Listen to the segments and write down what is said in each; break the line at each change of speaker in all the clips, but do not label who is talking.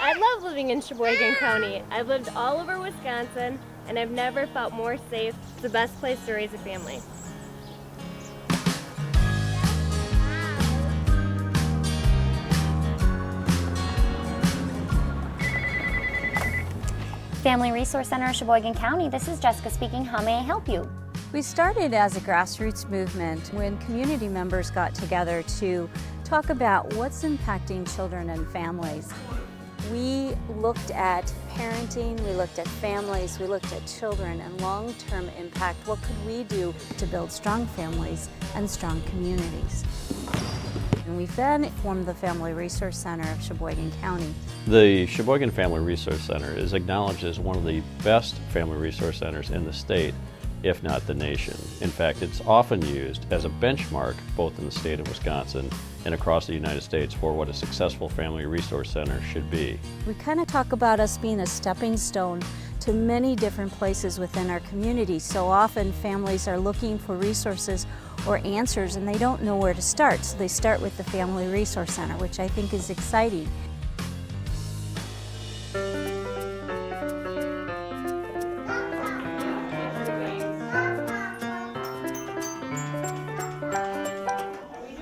I love living in Sheboygan County. I've lived all over Wisconsin, and I've never felt more safe. It's the best place to raise a family.
Family Resource Center of Sheboygan County, this is Jessica speaking. How may I help you?
We started as a grassroots movement when community members got together to talk about what's impacting children and families. We looked at parenting, we looked at families, we looked at children and long-term impact. What could we do to build strong families and strong communities? And we then formed the Family Resource Center of Sheboygan County.
The Sheboygan Family Resource Center is acknowledged as one of the best family resource centers in the state, if not the nation. In fact, it's often used as a benchmark both in the state of Wisconsin and across the United States for what a successful family resource center should be.
We kind of talk about us being a stepping stone to many different places within our community. So often families are looking for resources or answers and they don't know where to start. So they start with the Family Resource Center, which I think is exciting.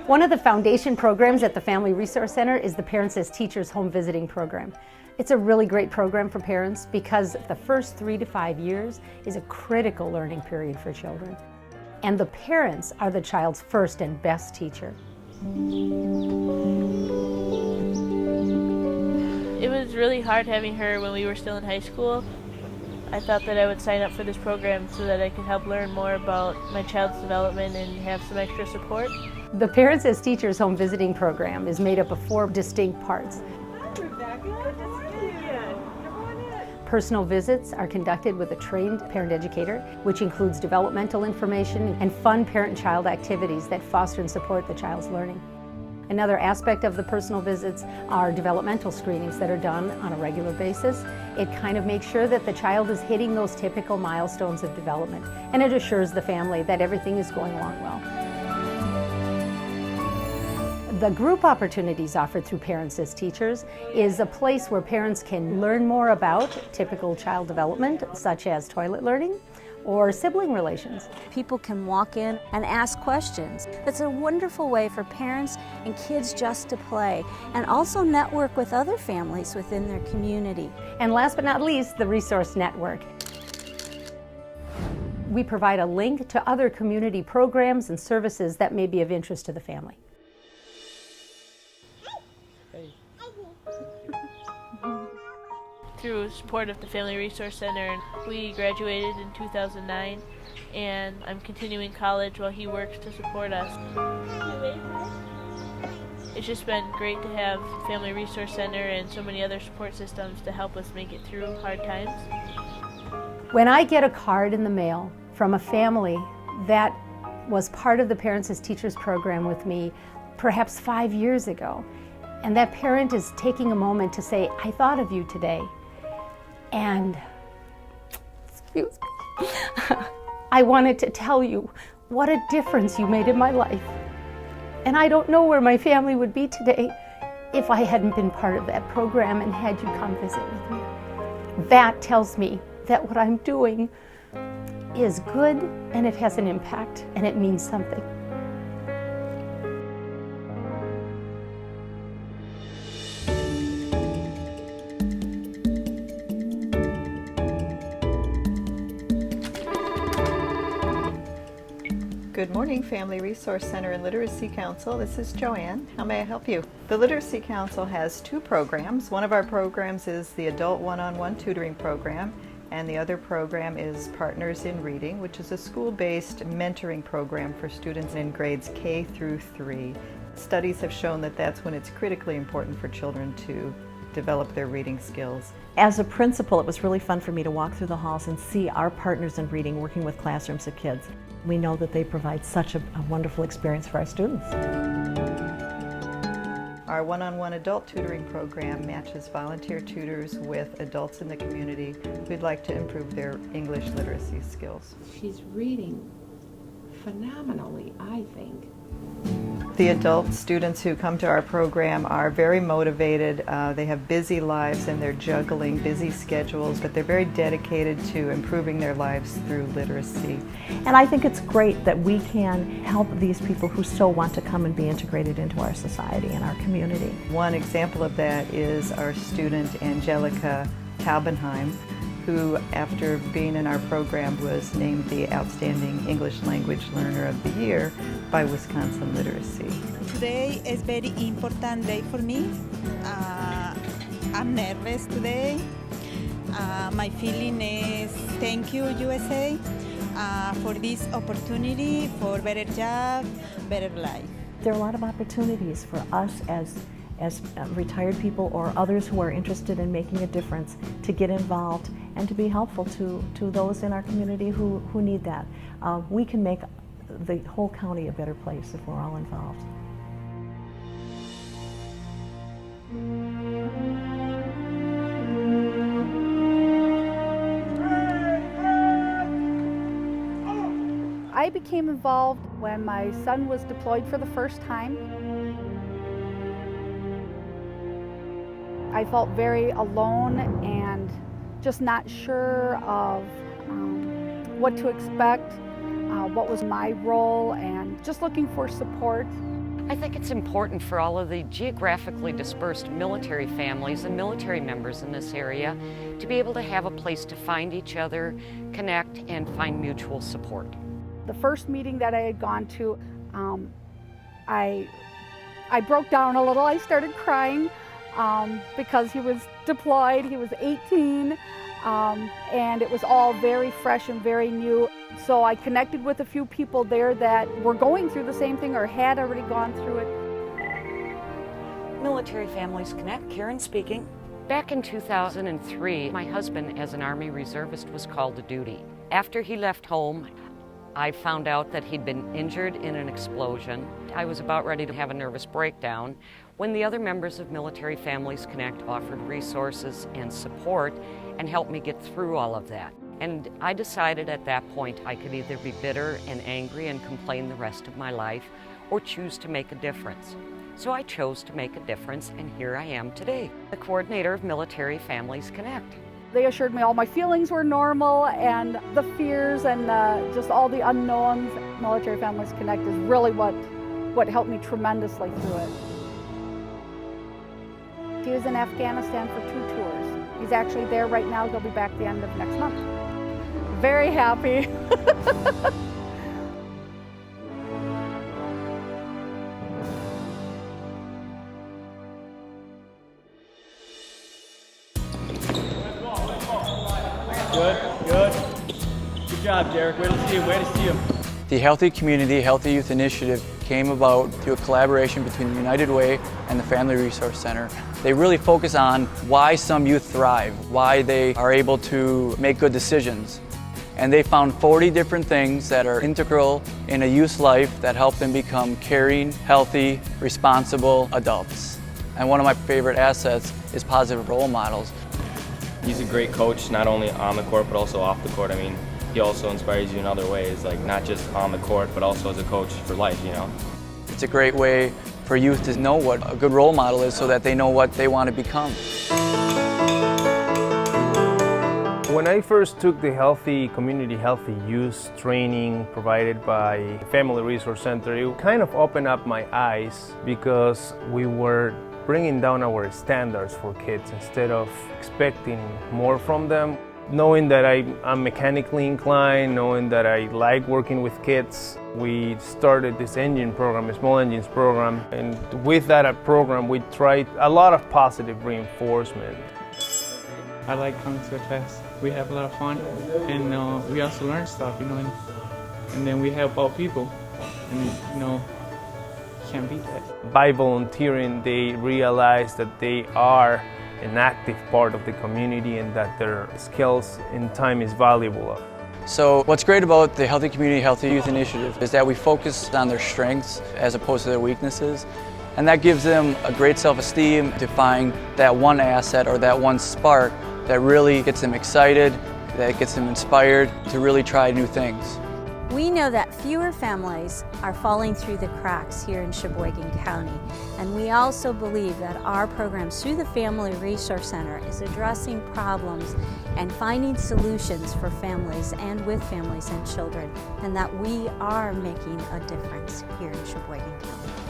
One of the foundation programs at the Family Resource Center is the Parents as Teachers Home Visiting Program. It's a really great program for parents because the first 3 to 5 years is a critical learning period for children. And the parents are the child's first and best teacher.
It was really hard having her when we were still in high school. I thought that I would sign up for this program so that I could help learn more about my child's development and have some extra support.
The Parents as Teachers Home Visiting Program is made up of 4 distinct parts. Personal visits are conducted with a trained parent educator, which includes developmental information and fun parent-child activities that foster and support the child's learning. Another aspect of the personal visits are developmental screenings that are done on a regular basis. It kind of makes sure that the child is hitting those typical milestones of development, and it assures the family that everything is going along well. The group opportunities offered through Parents as Teachers is a place where parents can learn more about typical child development, such as toilet learning or sibling relations.
People can walk in and ask questions. It's a wonderful way for parents and kids just to play and also network with other families within their community.
And last but not least, the Resource Network. We provide a link to other community programs and services that may be of interest to the family.
Through support of the Family Resource Center, we graduated in 2009, and I'm continuing college while he works to support us. It's just been great to have Family Resource Center and so many other support systems to help us make it through hard times.
When I get a card in the mail from a family that was part of the Parents as Teachers program with me perhaps 5 years ago, and that parent is taking a moment to say, I thought of you today, and excuse me, I wanted to tell you what a difference you made in my life. And I don't know where my family would be today if I hadn't been part of that program and had you come visit with me. That tells me that what I'm doing is good and it has an impact and it means something.
Good morning, Family Resource Center and Literacy Council. This is Joanne. How may I help you? The Literacy Council has 2 programs. One of our programs is the Adult One-on-One Tutoring Program, and the other program is Partners in Reading, which is a school-based mentoring program for students in grades K through 3. Studies have shown that that's when it's critically important for children to develop their reading skills.
As a principal, it was really fun for me to walk through the halls and see our partners in reading working with classrooms of kids. We know that they provide such a wonderful experience for our students.
Our one-on-one adult tutoring program matches volunteer tutors with adults in the community who'd like to improve their English literacy skills.
She's reading phenomenally, I think.
The adult students who come to our program are very motivated. They have busy lives and they're juggling busy schedules, but they're very dedicated to improving their lives through literacy.
And I think it's great that we can help these people who so want to come and be integrated into our society and our community.
One example of that is our student Angelica Taubenheim, who after being in our program was named the Outstanding English Language Learner of the Year by Wisconsin Literacy.
Today is very important day for me. I'm nervous today. My feeling is thank you USA for this opportunity for better job, better life.
There are a lot of opportunities for us as retired people or others who are interested in making a difference to get involved and to be helpful to those in our community who need that. We can make the whole county a better place if we're all involved.
I became involved when my son was deployed for the first time. I felt very alone and just not sure of what to expect, what was my role, and just looking for support.
I think it's important for all of the geographically dispersed military families and military members in this area to be able to have a place to find each other, connect, and find mutual support.
The first meeting that I had gone to, I broke down a little. I started crying because he was deployed. He was 18, and it was all very fresh and very new. So I connected with a few people there that were going through the same thing or had already gone through it.
Military Families Connect, Karen speaking. Back in 2003, my husband, as an Army reservist, was called to duty. After he left home, I found out that he'd been injured in an explosion. I was about ready to have a nervous breakdown when the other members of Military Families Connect offered resources and support and helped me get through all of that. And I decided at that point I could either be bitter and angry and complain the rest of my life or choose to make a difference. So I chose to make a difference, and here I am today, the coordinator of Military Families Connect.
They assured me all my feelings were normal and the fears and just all the unknowns. Military Families Connect is really what helped me tremendously through it. He was in Afghanistan for 2 tours. He's actually there right now. He'll be back the end of next month. Very happy.
Good. Good job, Derek. Way to see him. Way to see him.
The Healthy Community, Healthy Youth Initiative came about through a collaboration between the United Way and the Family Resource Center. They really focus on why some youth thrive, why they are able to make good decisions. And they found 40 different things that are integral in a youth's life that help them become caring, healthy, responsible adults. And one of my favorite assets is positive role models.
He's a great coach, not only on the court, but also off the court. I mean, he also inspires you in other ways, like not just on the court, but also as a coach for life, you know?
It's a great way for youth to know what a good role model is so that they know what they want to become.
When I first took the Healthy Community, Healthy Youth training provided by Family Resource Center, it kind of opened up my eyes because we were bringing down our standards for kids instead of expecting more from them. Knowing that I'm mechanically inclined, knowing that I like working with kids, we started this engine program, a small engines program, and with that program we tried a lot of positive reinforcement.
I like coming to the class. We have a lot of fun, and we also learn stuff, you know, and then we help out people, and you know, can't beat that.
By volunteering, they realize that they are an active part of the community and that their skills and time is valuable.
So what's great about the Healthy Community, Healthy Youth Initiative is that we focus on their strengths as opposed to their weaknesses. And that gives them a great self-esteem to find that one asset or that one spark that really gets them excited, that gets them inspired to really try new things.
We know that fewer families are falling through the cracks here in Sheboygan County, and we also believe that our programs through the Family Resource Center is addressing problems and finding solutions for families and with families and children, and that we are making a difference here in Sheboygan County.